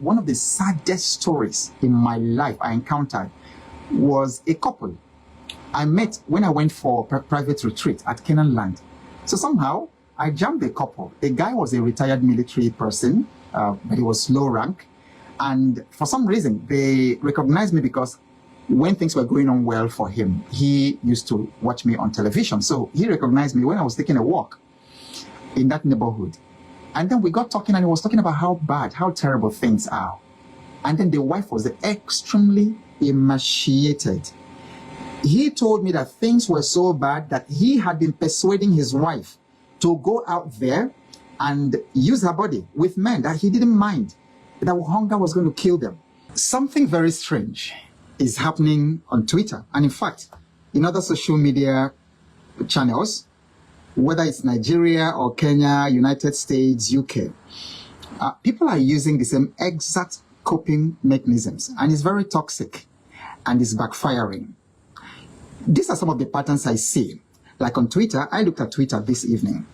One of the saddest stories in my life I encountered was a couple I met when I went for a private retreat at Canaan Land. So somehow I jammed the couple. The guy was a retired military person, but he was low rank. And for some reason, they recognized me because when things were going on well for him, he used to watch me on television. So he recognized me when I was taking a walk in that neighborhood. And then we got talking, and he was talking about how bad, how terrible things are. And then the wife was extremely emaciated. He told me that things were so bad that he had been persuading his wife to go out there and use her body with men, that he didn't mind, that hunger was going to kill them. Something very strange is happening on Twitter. And in fact, in other social media channels, whether it's Nigeria or Kenya, United States, UK, people are using the same exact coping mechanisms, and it's very toxic and it's backfiring. These are some of the patterns I see. Like on Twitter, I looked at Twitter this evening,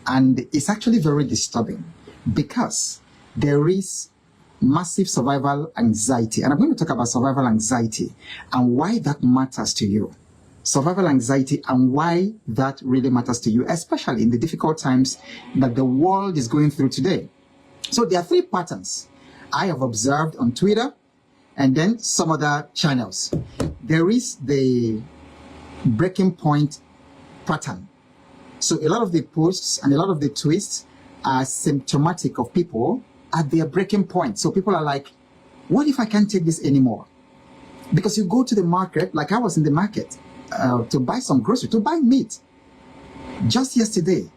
and it's actually very disturbing because there is massive survival anxiety. And I'm going to talk about survival anxiety and why that matters to you. Survival anxiety and why that really matters to you, especially in the difficult times that the world is going through today. So there are three patterns I have observed on Twitter and then some other channels. There is the breaking point pattern. So a lot of the posts and a lot of the tweets are symptomatic of people at their breaking point. So people are like, what if I can't take this anymore? Because you go to the market, like I was in the market, to buy some grocery, to buy meat just yesterday,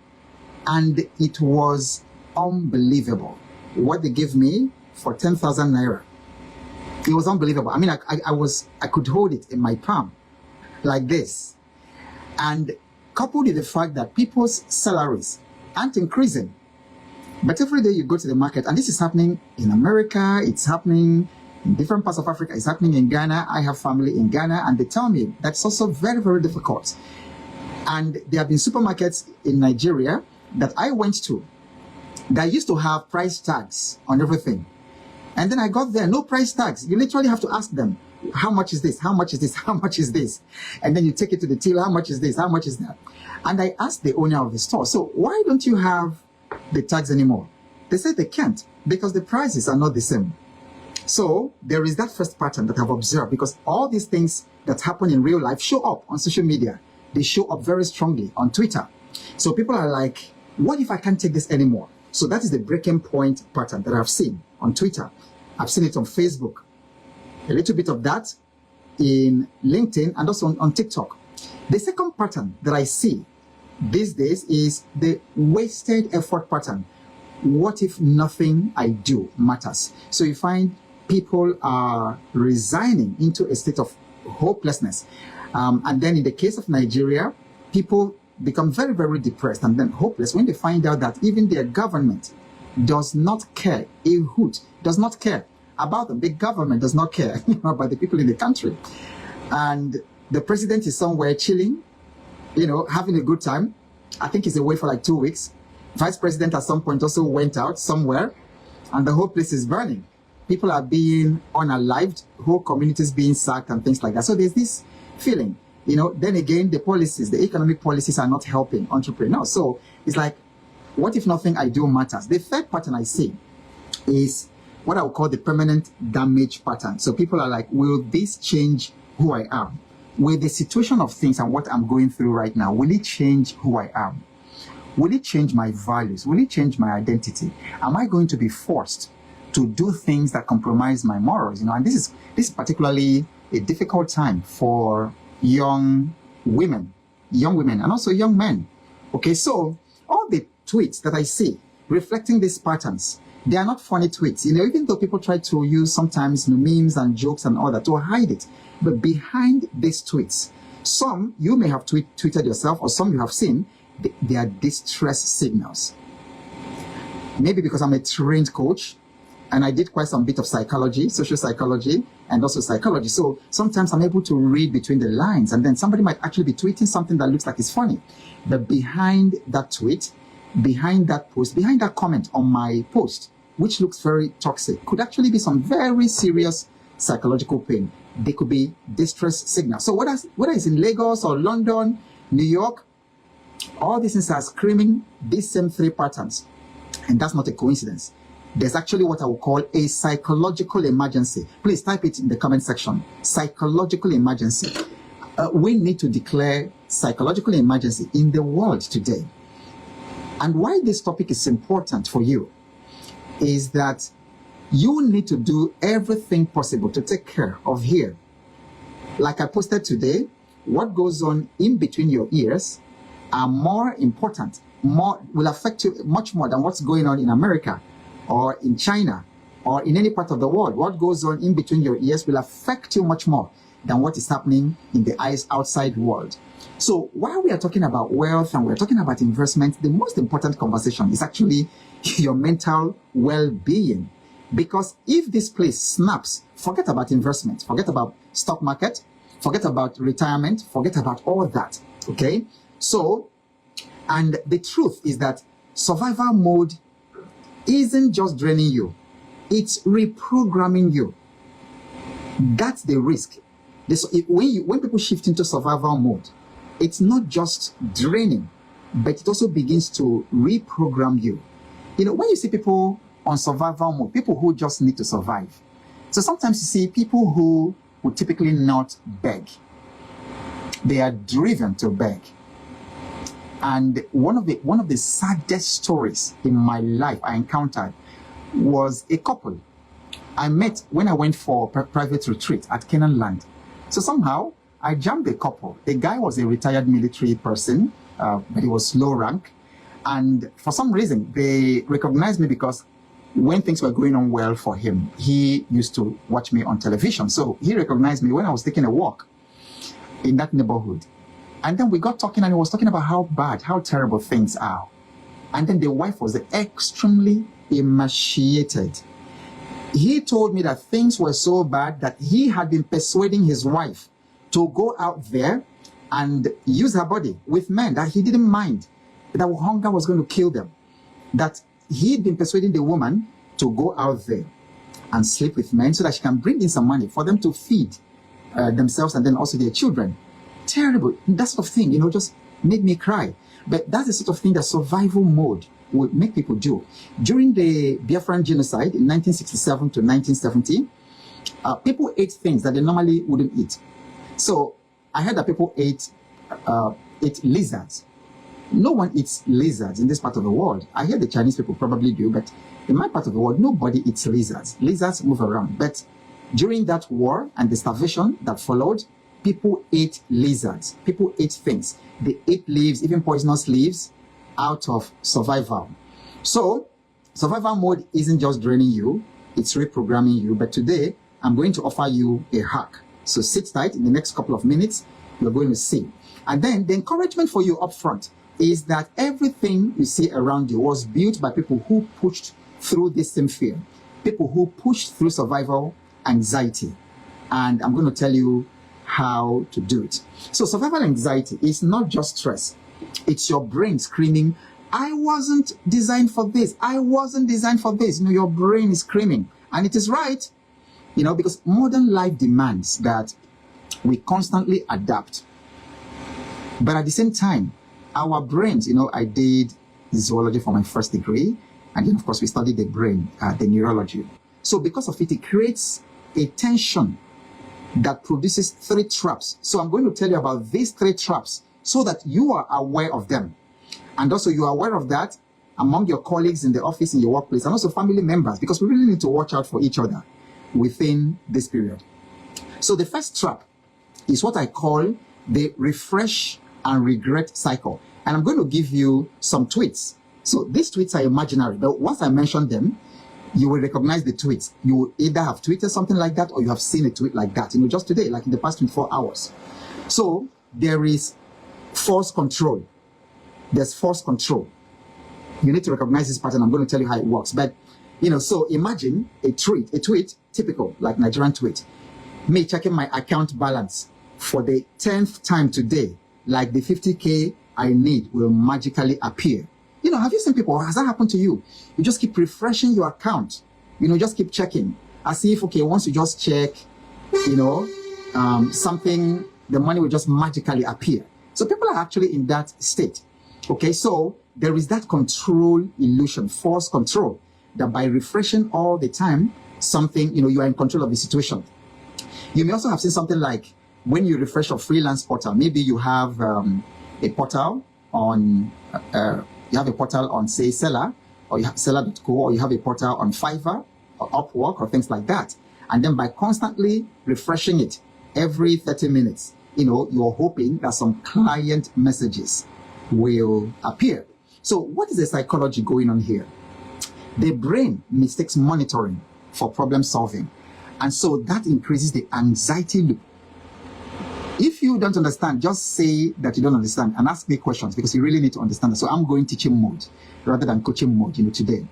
and it was unbelievable what they gave me for 10,000 naira. It was unbelievable. I mean, I could hold it in my palm like this. And coupled with the fact that people's salaries aren't increasing, but every day you go to the market, and this is happening in America, it's happening in different parts of Africa, it's happening in Ghana. I have family in Ghana, and they tell me that's also very, very difficult. And there have been supermarkets in Nigeria that I went to that used to have price tags on everything. And then I got there, no price tags. You literally have to ask them, how much is this? How much is this? How much is this? And then you take it to the till, how much is this? How much is that? And I asked the owner of the store, so why don't you have the tags anymore? They said they can't because the prices are not the same. So there is that first pattern that I've observed, because all these things that happen in real life show up on social media. They show up very strongly on Twitter. So people are like, what if I can't take this anymore? So that is the breaking point pattern that I've seen on Twitter. I've seen it on Facebook. A little bit of that in LinkedIn and also on TikTok. The second pattern that I see these days is the wasted effort pattern. What if nothing I do matters? So you find people are resigning into a state of hopelessness. And then in the case of Nigeria, people become very, very depressed and then hopeless when they find out that even their government does not care, a hoot does not care about them. The government does not care about the people in the country. And the president is somewhere chilling, having a good time. I think he's away for like 2 weeks. Vice president at some point also went out somewhere, and the whole place is burning. People are being unalived, whole communities being sacked and things like that. So there's this feeling, then again, the policies, the economic policies are not helping entrepreneurs. So it's like, what if nothing I do matters? The third pattern I see is what I would call the permanent damage pattern. So people are like, will this change who I am? Will the situation of things and what I'm going through right now, will it change who I am? Will it change my values? Will it change my identity? Am I going to be forced to do things that compromise my morals? And this is particularly a difficult time for young women and also young men. Okay, so all the tweets that I see reflecting these patterns, they are not funny tweets. Even though people try to use sometimes memes and jokes and all that to hide it, but behind these tweets, some you may have tweeted yourself, or some you have seen, they are distress signals. Maybe because I'm a trained coach and I did quite some bit of psychology, social psychology, and also psychology. So sometimes I'm able to read between the lines, and then somebody might actually be tweeting something that looks like it's funny. But behind that tweet, behind that post, behind that comment on my post, which looks very toxic, could actually be some very serious psychological pain. They could be distress signals. So whether it's in Lagos or London, New York, all these things are screaming these same three patterns. And that's not a coincidence. There's actually what I would call a psychological emergency. Please type it in the comment section. Psychological emergency. We need to declare psychological emergency in the world today. And why this topic is important for you is that you need to do everything possible to take care of here. Like I posted today, what goes on in between your ears are more important, will affect you much more than what's going on in America or in China or in any part of the world. What goes on in between your ears will affect you much more than what is happening in the outside world. So while we are talking about wealth and we're talking about investment, the most important conversation is actually your mental well-being. Because if this place snaps, forget about investment, forget about stock market, forget about retirement, forget about all that, okay? So, and the truth is that survival mode isn't just draining you, it's reprogramming you. That's the risk. When people shift into survival mode, it's not just draining, but it also begins to reprogram you. You know, when you see people on survival mode, people who just need to survive. So sometimes you see people who would typically not beg. They are driven to beg. And one of the saddest stories in my life I encountered was a couple I met when I went for private retreat at Canaan Land. So somehow I jammed a couple. The guy was a retired military person, but he was low rank. And for some reason, they recognized me because when things were going on well for him, he used to watch me on television. So he recognized me when I was taking a walk in that neighborhood. And then we got talking, and he was talking about how bad, how terrible things are. And then the wife was extremely emaciated. He told me that things were so bad that he had been persuading his wife to go out there and use her body with men, that he didn't mind, that hunger was going to kill them, that he'd been persuading the woman to go out there and sleep with men so that she can bring in some money for them to feed themselves and then also their children. Terrible. That sort of thing, you know, just made me cry. But that's the sort of thing that survival mode would make people do. During the Biafran genocide in 1967 to 1970, people ate things that they normally wouldn't eat. So I heard that people ate lizards. No one eats lizards in this part of the world. I hear the Chinese people probably do, but in my part of the world, nobody eats lizards. Lizards move around. But during that war and the starvation that followed, people ate lizards. People ate things. They ate leaves, even poisonous leaves, out of survival. So survival mode isn't just draining you, it's reprogramming you. But today, I'm going to offer you a hack. So sit tight. In the next couple of minutes, you're going to see. And then the encouragement for you up front is that everything you see around you was built by people who pushed through this same fear, people who pushed through survival anxiety. And I'm going to tell you how to do it. So survival anxiety is not just stress. It's your brain screaming, I wasn't designed for this. I wasn't designed for this. You know, your brain is screaming. And it is right, you know, because modern life demands that we constantly adapt. But at the same time, our brains, you know, I did zoology for my first degree. And then, of course, we studied the brain, the neurology. So because of it, it creates a tension that produces 3 traps. So I'm going to tell you about these 3 traps so that you are aware of them. And also you are aware of that among your colleagues in the office, in your workplace, and also family members, because we really need to watch out for each other within this period. So the first trap is what I call the refresh and regret cycle. And I'm going to give you some tweets. So these tweets are imaginary, but once I mention them, you will recognize the tweets. You will either have tweeted something like that or you have seen a tweet like that, you know, just today, like in the past 24 hours. So there is force control. There's force control. You need to recognize this pattern. I'm going to tell you how it works. But, you know, so imagine a tweet, typical, like Nigerian tweet. Me checking my account balance for the 10th time today, like the 50K I need will magically appear. Have you seen people, has that happened to you? You just keep refreshing your account, just keep checking, as if, okay, once you just check, something, the money will just magically appear. So people are actually in that state. Okay, so there is that control illusion, false control, that by refreshing all the time, something, you are in control of the situation. You may also have seen something like when you refresh your freelance portal, maybe you have a portal on, say, Seller, or you have Seller.co, or you have a portal on Fiverr or Upwork or things like that. And then by constantly refreshing it every 30 minutes, you're hoping that some client messages will appear. So what is the psychology going on here? The brain mistakes monitoring for problem solving. And so that increases the anxiety loop. If you don't understand, just say that you don't understand and ask me questions, because you really need to understand. So I'm going teaching mode rather than coaching mode, today.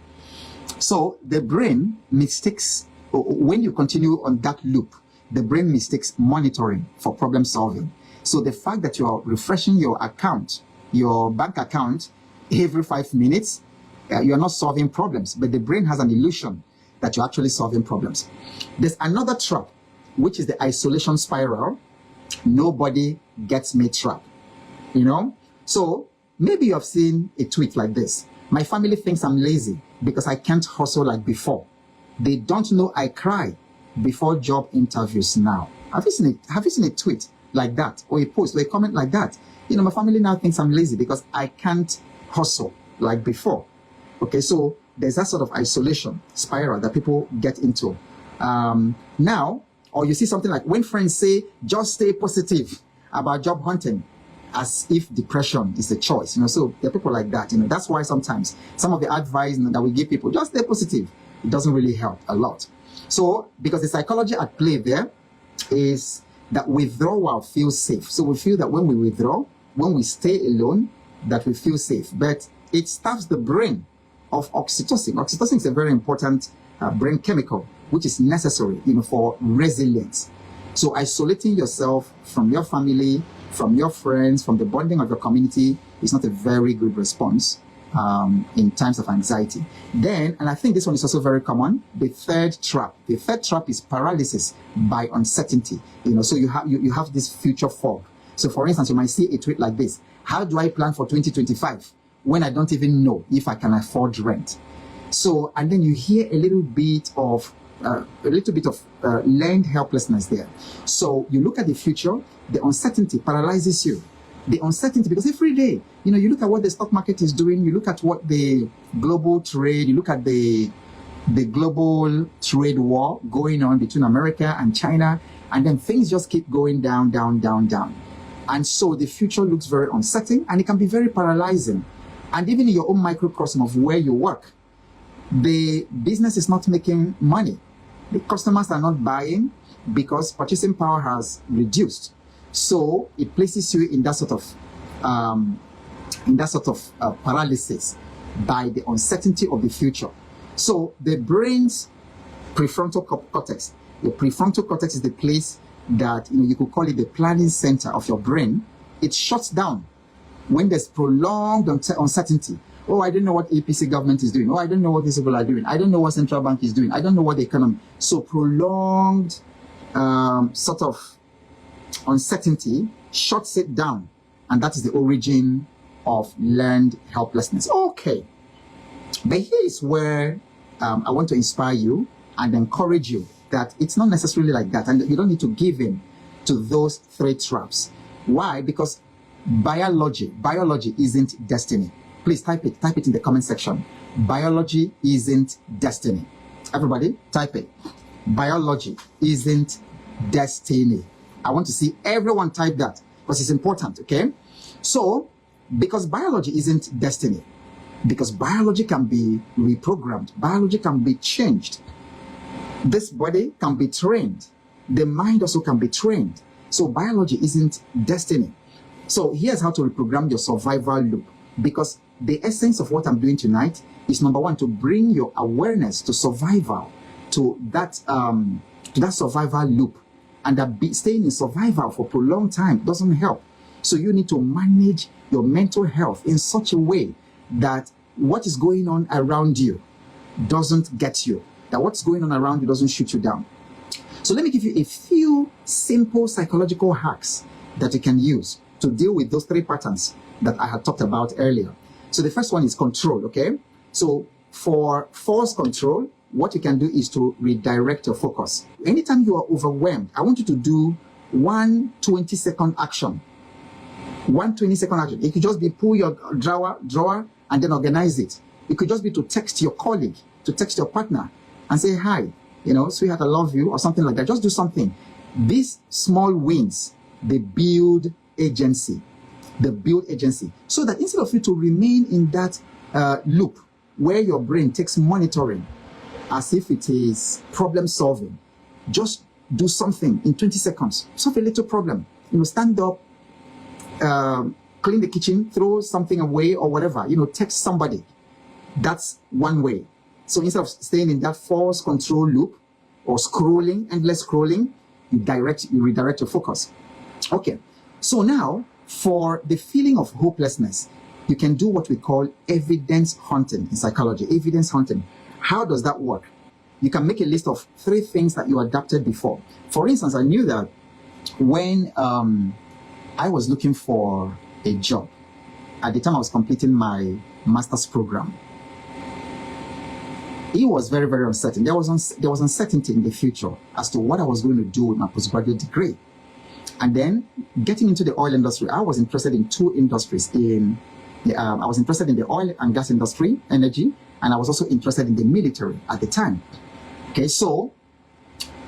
So the brain mistakes, when you continue on that loop, the brain mistakes monitoring for problem solving. So the fact that you are refreshing your account, your bank account, every 5 minutes, you're not solving problems, but the brain has an illusion that you're actually solving problems. There's another trap, which is the isolation spiral. Nobody gets me trap. So maybe you have seen a tweet like this: my family thinks I'm lazy because I can't hustle like before. They don't know I cry before job interviews now. Have you seen a tweet like that, or a post or a comment like that? My family now thinks I'm lazy because I can't hustle like before. Okay, so there's that sort of isolation spiral that people get into. Now, or you see something like when friends say, just stay positive about job hunting, as if depression is a choice. So there are people like that. That's why sometimes some of the advice that we give people, just stay positive, it doesn't really help a lot. So because the psychology at play there is that withdrawal feels safe. So we feel that when we withdraw, when we stay alone, that we feel safe. But it starves the brain of oxytocin. Oxytocin is a very important brain chemical, which is necessary, for resilience. So isolating yourself from your family, from your friends, from the bonding of your community is not a very good response in times of anxiety. Then, and I think this one is also very common, the third trap. The third trap is paralysis by uncertainty. So you have this future fog. So for instance, you might see a tweet like this: how do I plan for 2025 when I don't even know if I can afford rent? So, and then you hear a little bit of learned helplessness there. So you look at the future, the uncertainty paralyzes you. The uncertainty, because every day, you look at what the stock market is doing, you look at what the global trade, you look at the global trade war going on between America and China, and then things just keep going down, down, down, down. And so the future looks very uncertain, and it can be very paralyzing. And even in your own microcosm of where you work, the business is not making money. The customers are not buying because purchasing power has reduced. So it places you in that sort of paralysis by the uncertainty of the future. So the brain's prefrontal cortex, the prefrontal cortex is the place that you could call it the planning center of your brain. It shuts down when there's prolonged uncertainty. Oh, I don't know what APC government is doing. Oh, I don't know what these people are doing. I don't know what central bank is doing. I don't know what the economy. So prolonged sort of uncertainty shuts it down. And that is the origin of learned helplessness. Okay. But here is where I want to inspire you and encourage you that it's not necessarily like that. And you don't need to give in to those three traps. Why? Because biology isn't destiny. Please type it in the comment section. Biology isn't destiny. Everybody, type it. Biology isn't destiny. I want to see everyone type that because it's important, okay? So, because biology isn't destiny, because biology can be reprogrammed, biology can be changed. This body can be trained. The mind also can be trained. So biology isn't destiny. So here's how to reprogram your survival loop. Because the essence of what I'm doing tonight is, number one, to bring your awareness to survival, to that survival loop. And that staying in survival for prolonged time doesn't help. So you need to manage your mental health in such a way that what is going on around you doesn't get you, that what's going on around you doesn't shoot you down. So let me give you a few simple psychological hacks that you can use to deal with those 3 patterns that I had talked about earlier. So the first one is control, okay? So for false control, what you can do is to redirect your focus. Anytime you are overwhelmed, I want you to do one 20-second action. One 20-second action. It could just be pull your drawer and then organize it. It could just be to text your colleague, to text your partner and say, hi, sweetheart, I love you, or something like that. Just do something. These small wins, they build agency. They build agency. So that instead of you to remain in that loop where your brain takes monitoring as if it is problem solving, just do something in 20 seconds. Solve a little problem. Stand up, clean the kitchen, throw something away or whatever, text somebody. That's one way. So instead of staying in that false control loop or scrolling, endless scrolling, you redirect your focus. Okay. So now for the feeling of hopelessness, you can do what we call evidence hunting in psychology. Evidence hunting. How does that work? You can make a list of 3 things that you adapted before. For instance, I knew that when I was looking for a job, at the time I was completing my master's program, it was very, very uncertain. There was uncertainty in the future as to what I was going to do with my postgraduate degree. And then getting into the oil industry, I was interested in 2 industries. I was interested in the oil and gas industry, energy, and I was also interested in the military at the time. Okay,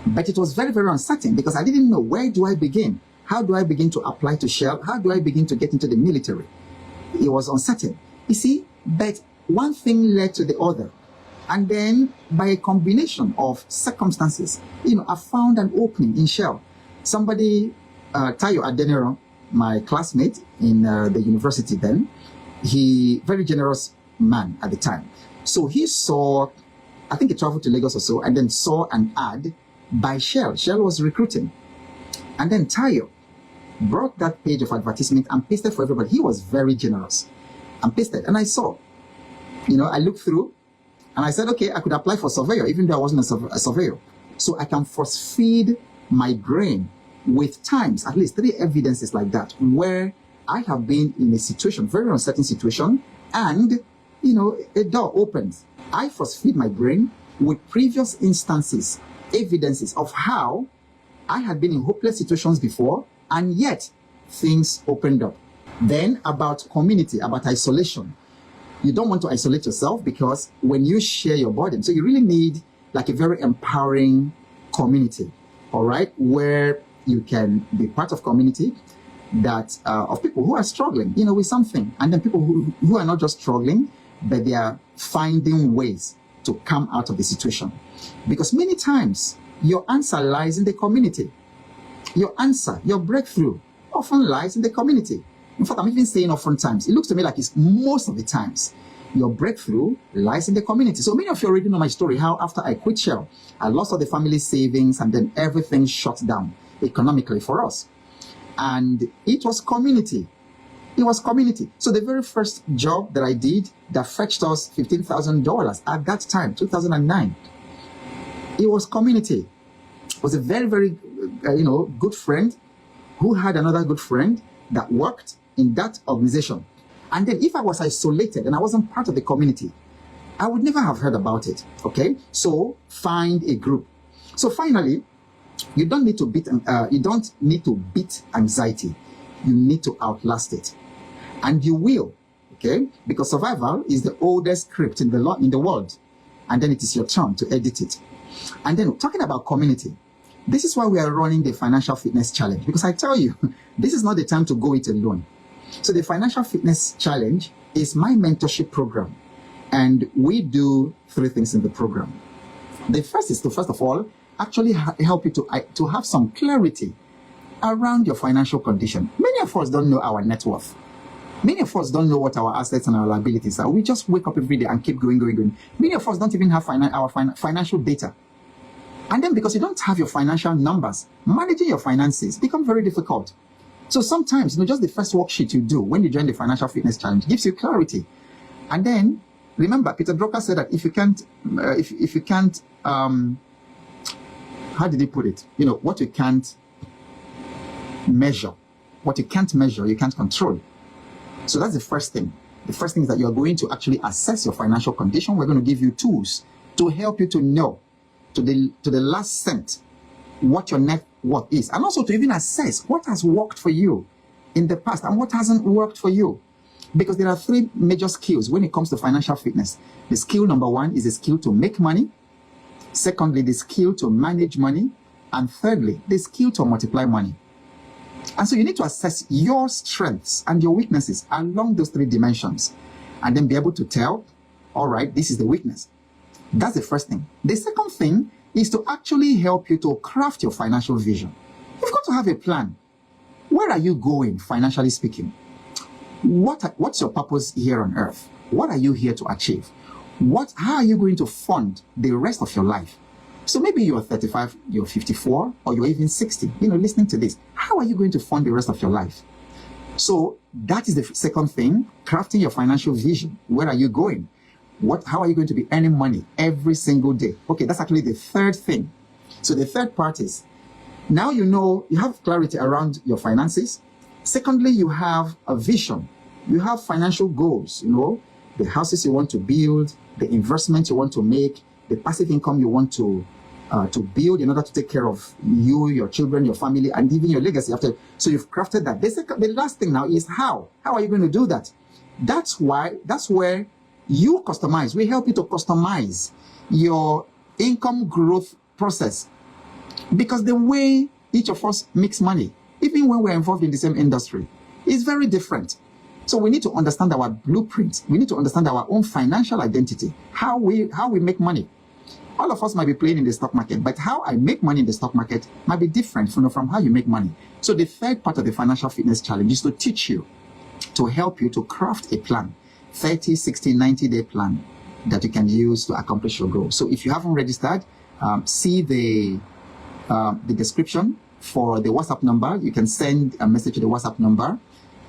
but it was very, very uncertain because I didn't know, where do I begin? How do I begin to apply to Shell? How do I begin to get into the military? It was uncertain. You see, but one thing led to the other. And then by a combination of circumstances, I found an opening in Shell. Somebody, Tayo Adenero, my classmate in the university then, he, very generous man at the time. So he saw, I think he traveled to Lagos or so, and then saw an ad by Shell. Shell was recruiting. And then Tayo brought that page of advertisement and pasted for everybody. He was very generous and pasted. And I saw, I looked through and I said, okay, I could apply for surveyor, even though I wasn't a surveyor. So I can force feed my brain with times, at least 3 evidences like that, where I have been in a situation, very uncertain situation, and, a door opens. I force feed my brain with previous instances, evidences of how I had been in hopeless situations before, and yet things opened up. Then about community, about isolation. You don't want to isolate yourself because when you share your burden, so you really need like a very empowering community, all right, where you can be part of community that of people who are struggling, with something, and then people who are not just struggling, but they are finding ways to come out of the situation. Because many times your answer lies in the community. Your answer, your breakthrough often lies in the community. In fact, I'm even saying oftentimes. It looks to me like it's most of the times. Your breakthrough lies in the community. So many of you already know my story, how after I quit Shell, I lost all the family savings and then everything shut down economically for us. And it was community. It was community. So the very first job that I did that fetched us $15,000 at that time, 2009, it was community. It was a very, very, good friend who had another good friend that worked in that organization. And then if I was isolated and I wasn't part of the community, I would never have heard about it. Okay? So find a group. So finally, you don't need to beat anxiety. You need to outlast it. And you will, okay? Because survival is the oldest script in the world. And then it is your turn to edit it. And then talking about community, this is why we are running the Financial Fitness Challenge. Because I tell you, this is not the time to go it alone. So the Financial Fitness Challenge is my mentorship program. And we do 3 things in the program. The first is to, first of all, actually help you to have some clarity around your financial condition. Many of us don't know our net worth. Many of us don't know what our assets and our liabilities are. We just wake up every day and keep going. Many of us don't even have our financial data. And then because you don't have your financial numbers, managing your finances becomes very difficult. So sometimes, just the first worksheet you do when you join the Financial Fitness Challenge gives you clarity. And then Remember, Peter Drucker said that if you can't, how did he put it? What you can't measure, you can't control. So that's the first thing. The first thing is that you're going to actually assess your financial condition. We're going to give you tools to help you to know to the last cent what your net worth is, and also to even assess what has worked for you in the past and what hasn't worked for you. Because there are three major skills when it comes to financial fitness. The skill number one is the skill to make money. Secondly, the skill to manage money. And thirdly, the skill to multiply money. And so you need to assess your strengths and your weaknesses along those three dimensions, and then be able to tell, all right, this is the weakness. That's the first thing. The second thing is to actually help you to craft your financial vision. You've got to have a plan. Where are you going, financially speaking? What's your purpose here on earth? What are you here to achieve? How are you going to fund the rest of your life? So maybe you're 35, you're 54, or you're even 60, listening to this. How are you going to fund the rest of your life? So that is the second thing, crafting your financial vision. Where are you going? How are you going to be earning money every single day? Okay, that's actually the third thing. So the third part is, now you have clarity around your finances. Secondly, you have a vision. You have financial goals, the houses you want to build, the investment you want to make, the passive income you want to build in order to take care of you, your children, your family, and even your legacy after. So you've crafted that. The last thing now is how. How are you going to do that? That's where you customize. We help you to customize your income growth process, because the way each of us makes money, even when we're involved in the same industry, is very different. So we need to understand our blueprint. We need to understand our own financial identity, how we make money. All of us might be playing in the stock market, but how I make money in the stock market might be different from how you make money. So the third part of the financial fitness challenge is to teach you, to help you to craft a plan, 30, 60, 90-day plan that you can use to accomplish your goal. So if you haven't registered, see the description for the WhatsApp number. You can send a message to the WhatsApp number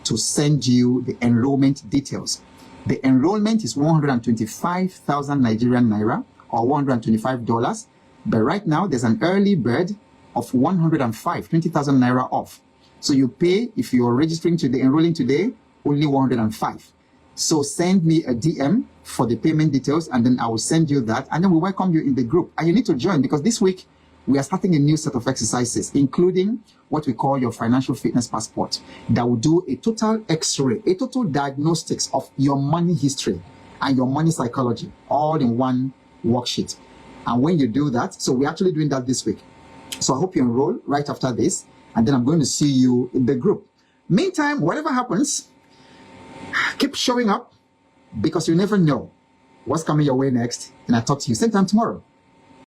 to send you the enrollment details. The enrollment is 125,000 Nigerian Naira, or $125. But right now, there's an early bird of 105, 20,000 Naira off. So you pay, if you're enrolling today, only 105. So send me a DM for the payment details, and then I will send you that. And then we welcome you in the group. And you need to join, because this week, we are starting a new set of exercises, including what we call your financial fitness passport, that will do a total x-ray, a total diagnostics of your money history and your money psychology, all in one worksheet. And when you do that, so we're actually doing that this week. So I hope you enroll right after this, and then I'm going to see you in the group. Meantime, whatever happens, keep showing up, because you never know what's coming your way next. And I'll talk to you same time tomorrow.